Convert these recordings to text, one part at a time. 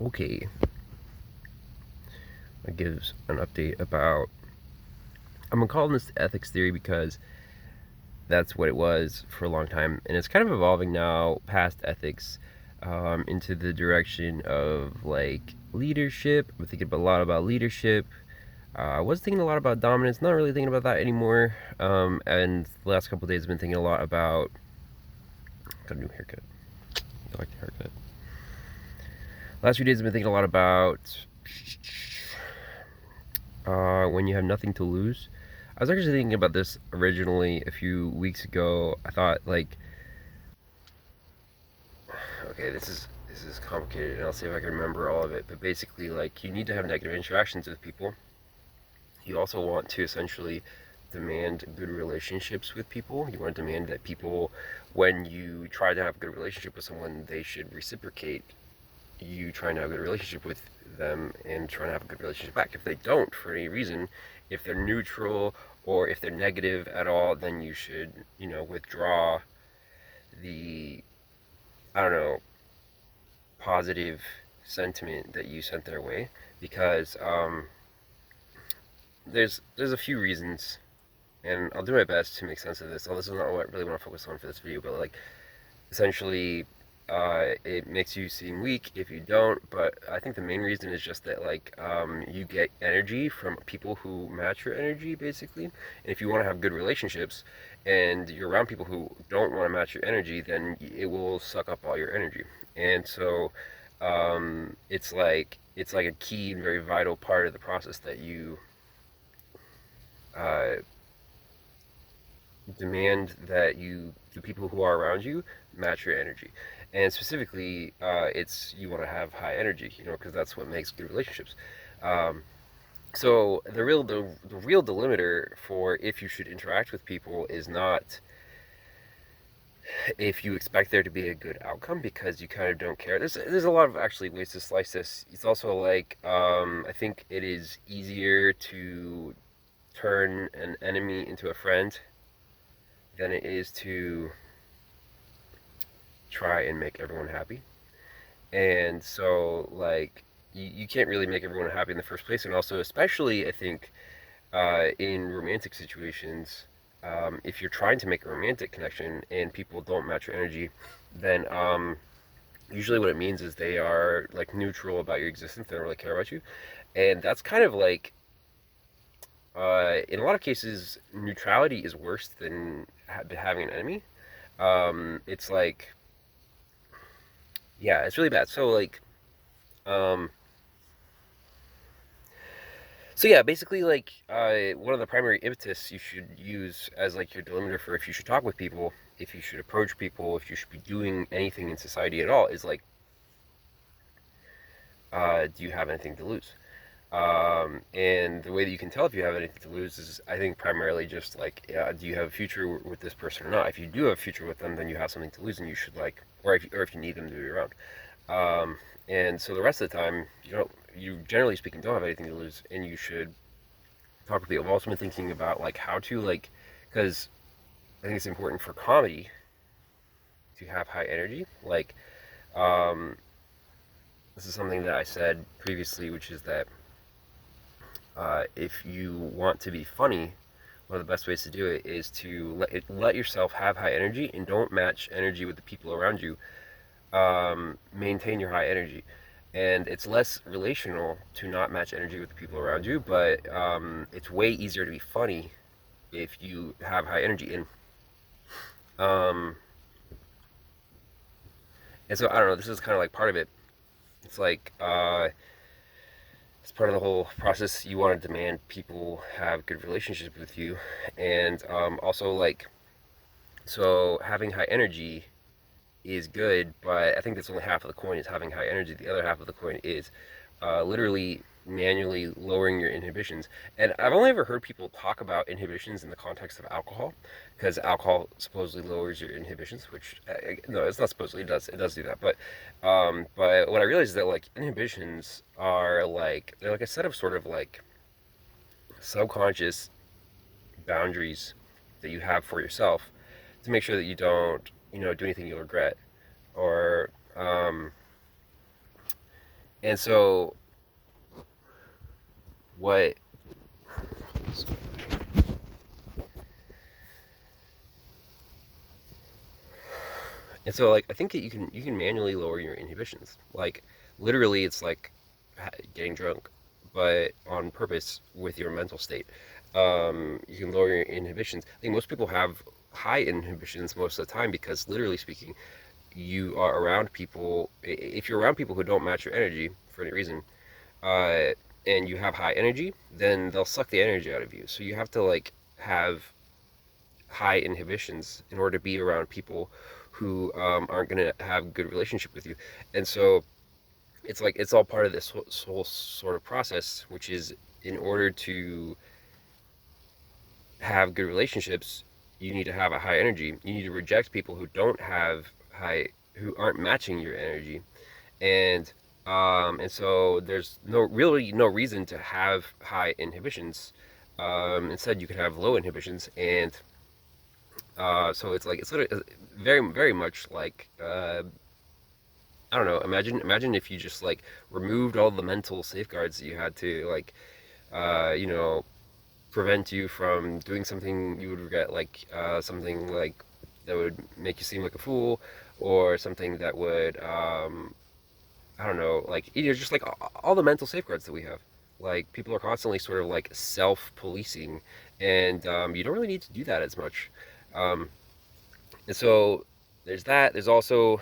Okay, that gives an update about. I'm gonna call this ethics theory because that's what it was for a long time, and it's kind of evolving now past ethics into the direction of like leadership. I'm thinking a lot about leadership. I was thinking a lot about dominance, not really thinking about that anymore. And the last couple of days, I've been thinking a lot about. Got a new haircut. I like the haircut. Last few days, I've been thinking a lot about when you have nothing to lose. I was actually thinking about this originally a few weeks ago. I thought like, okay, this is complicated, and I'll see if I can remember all of it. But basically, like, you need to have negative interactions with people. You also want to essentially demand good relationships with people. You want to demand that people, when you try to have a good relationship with someone, they should reciprocate you trying to have a good relationship with them and trying to have a good relationship back. If they don't, for any reason, if they're neutral or if they're negative at all, then you should, withdraw the, I don't know, positive sentiment that you sent their way, because there's a few reasons, and I'll do my best to make sense of this. Although this is not what I really want to focus on for this video, but like essentially, it makes you seem weak if you don't. But I think the main reason is just that like you get energy from people who match your energy, basically. And if you want to have good relationships, and you're around people who don't want to match your energy, then it will suck up all your energy. And so it's like a key and very vital part of the process that you uh, demand that the people who are around you match your energy. And specifically, it's you want to have high energy, because that's what makes good relationships. Um, so the real delimiter for if you should interact with people is not if you expect there to be a good outcome, because you kind of don't care. There's a lot of actually ways to slice this. It's also like I think it is easier to turn an enemy into a friend than it is to try and make everyone happy. And so, like, you can't really make everyone happy in the first place. And also, especially, I think, in romantic situations, if you're trying to make a romantic connection and people don't match your energy, then usually what it means is they are, like, neutral about your existence. They don't really care about you. And that's kind of like, in a lot of cases, neutrality is worse than having an enemy. It's like, yeah, it's really bad. So like, um, so yeah, basically like, one of the primary impetus you should use as like your delimiter for if you should talk with people, if you should approach people, if you should be doing anything in society at all, is like, do you have anything to lose? And the way that you can tell if you have anything to lose is, I think, primarily just like, do you have a future with this person or not? If you do have a future with them, then you have something to lose, and you should like, or if you need them to be around. And so the rest of the time, you generally speaking don't have anything to lose, and you should talk with people. I've also been thinking about like how to like, because I think it's important for comedy to have high energy. Like, um, this is something that I said previously, which is that if you want to be funny, one of the best ways to do it is to let yourself have high energy and don't match energy with the people around you. Maintain your high energy. And it's less relational to not match energy with the people around you, but it's way easier to be funny if you have high energy. Um, and so I don't know. This is kind of like part of it. It's like it's part of the whole process. You want to demand people have good relationships with you, and also like, so having high energy is good, but I think that's only half of the coin is having high energy. The other half of the coin is literally manually lowering your inhibitions. And I've only ever heard people talk about inhibitions in the context of alcohol, because alcohol supposedly lowers your inhibitions, which no, it's not supposedly. It does do that. But what I realized is that like inhibitions are like, they're like a set of sort of like subconscious boundaries that you have for yourself to make sure that you don't do anything you'll regret. or and so what and so like I think that you can manually lower your inhibitions. Like literally, it's like getting drunk, but on purpose with your mental state. You can lower your inhibitions. I think most people have high inhibitions most of the time because literally speaking, you are around people. If you're around people who don't match your energy for any reason, uh, and you have high energy, then they'll suck the energy out of you. So you have to like have high inhibitions in order to be around people who aren't going to have a good relationship with you. And so it's like it's all part of this whole sort of process, which is in order to have good relationships, you need to have a high energy. You need to reject people who don't have high, who aren't matching your energy, and and so there's no reason to have high inhibitions. Instead, you can have low inhibitions, and so it's like it's literally very much like I don't know. Imagine if you just like removed all the mental safeguards that you had to like you know prevent you from doing something you would regret, like something like that would make you seem like a fool, or something that would I don't know, like just like all the mental safeguards that we have. Like people are constantly sort of like self-policing, and you don't really need to do that as much. Um, and so there's that. There's also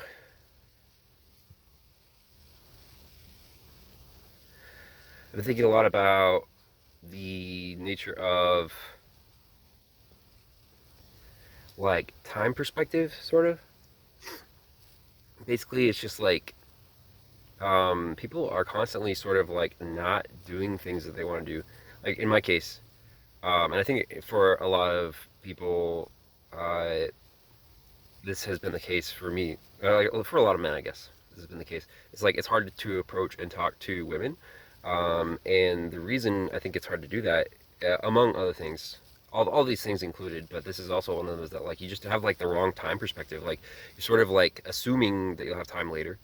I've been thinking a lot about the nature of like time perspective, sort of. Basically, it's just like people are constantly sort of like not doing things that they want to do. Like in my case, and I think for a lot of people, uh, this has been the case for me. Like, for a lot of men, I guess this has been the case. It's like it's hard to approach and talk to women, and the reason I think it's hard to do that, among other things, all these things included, but this is also one of those that like you just have like the wrong time perspective. Like you're sort of like assuming that you'll have time later,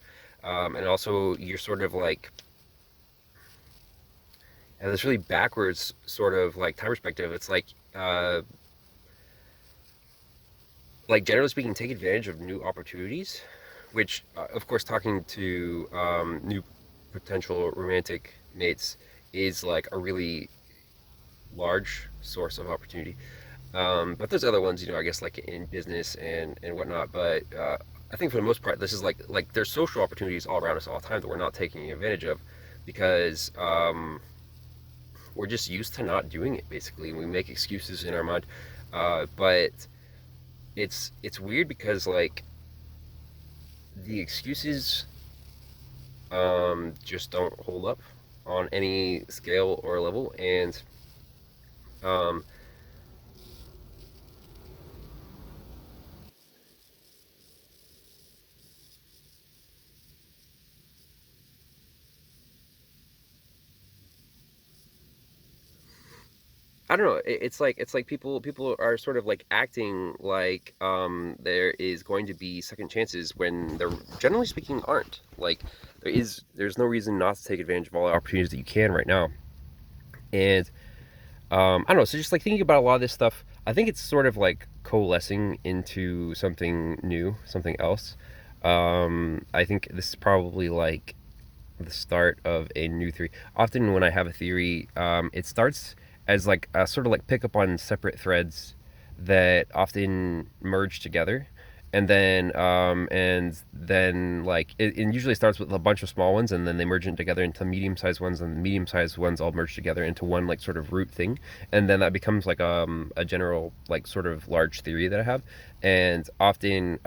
and also you're sort of like this really backwards sort of like time perspective. It's like generally speaking, take advantage of new opportunities, which of course talking to new potential romantic mates is like a really large source of opportunity. But there's other ones, I guess like in business and whatnot. But I think for the most part, this is like there's social opportunities all around us all the time that we're not taking advantage of because we're just used to not doing it. Basically, we make excuses in our mind. But it's weird because like the excuses just don't hold up on any scale or level, and um, I don't know. It's like people are sort of like acting like there is going to be second chances when there generally speaking aren't. Like there's no reason not to take advantage of all the opportunities that you can right now. And I don't know. So just like thinking about a lot of this stuff, I think it's sort of like coalescing into something new, something else. I think this is probably like the start of a new theory. Often when I have a theory, it starts as like a sort of like pick up on separate threads that often merge together. And then like it usually starts with a bunch of small ones, and then they merge it together into medium-sized ones, and the medium-sized ones all merge together into one like sort of root thing, and then that becomes like a general like sort of large theory that I have. And often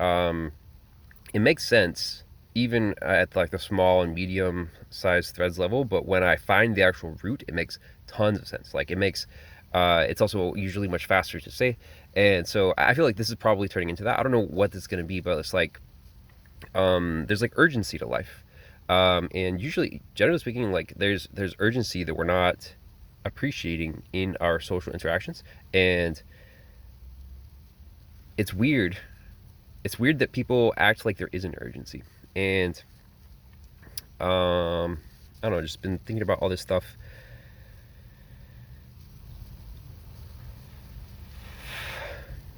it makes sense even at like the small and medium sized threads level, but when I find the actual root, it makes tons of sense. Like it makes it's also usually much faster to say. And so I feel like this is probably turning into that. I don't know what this is going to be, but it's like there's like urgency to life. And usually, generally speaking, like there's urgency that we're not appreciating in our social interactions. And it's weird it's weird that people act like there is an urgency. And I don't know, just been thinking about all this stuff.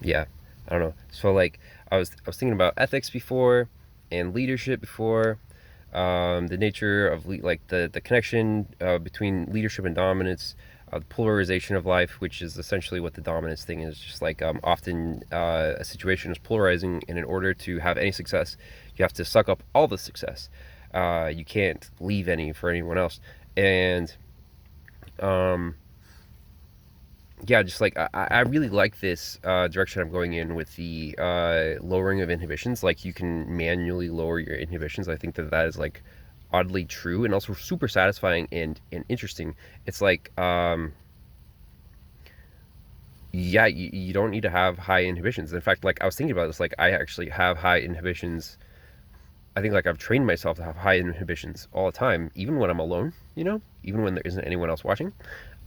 Yeah, I don't know. So like I was thinking about ethics before and leadership before, the nature of like the connection between leadership and dominance, the polarization of life, which is essentially what the dominance thing is. Just like often a situation is polarizing, and in order to have any success, you have to suck up all the success. You can't leave any for anyone else. And um, yeah, just like I really like this direction I'm going in with the lowering of inhibitions. Like you can manually lower your inhibitions. I think that that is like oddly true and also super satisfying and interesting. It's like yeah, you don't need to have high inhibitions. In fact, like I was thinking about this, like I actually have high inhibitions. I think like I've trained myself to have high inhibitions all the time, even when I'm alone, you know, even when there isn't anyone else watching.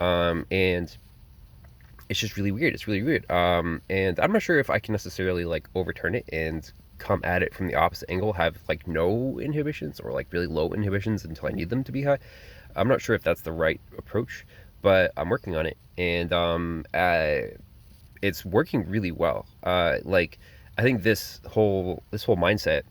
And it's just really weird. It's really weird. And I'm not sure if I can necessarily like overturn it and come at it from the opposite angle, have like no inhibitions or like really low inhibitions until I need them to be high. I'm not sure if that's the right approach, but I'm working on it, and it's working really well. Like I think this whole mindset,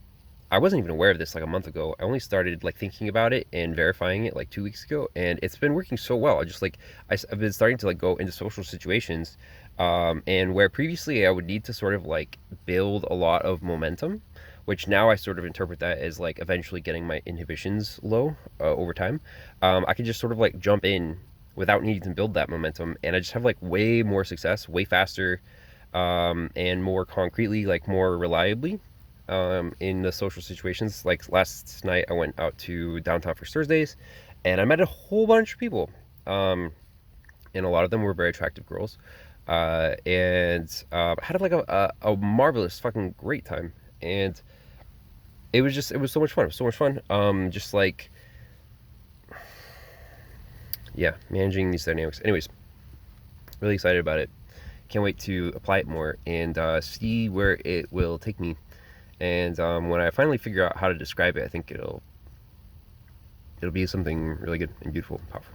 I wasn't even aware of this like a month ago. I only started like thinking about it and verifying it like 2 weeks ago, and it's been working so well. I just like I've been starting to like go into social situations, and where previously I would need to sort of like build a lot of momentum, which now I sort of interpret that as like eventually getting my inhibitions low over time. I can just sort of like jump in without needing to build that momentum, and I just have like way more success, way faster, and more concretely, like more reliably, in the social situations. Like last night, I went out to downtown for Thursdays, and I met a whole bunch of people, and a lot of them were very attractive girls, and had like a marvelous, fucking great time, and it was so much fun. It was so much fun. Just like yeah, managing these dynamics. Anyways, really excited about it. Can't wait to apply it more and see where it will take me. And when I finally figure out how to describe it, I think it'll be something really good and beautiful and powerful.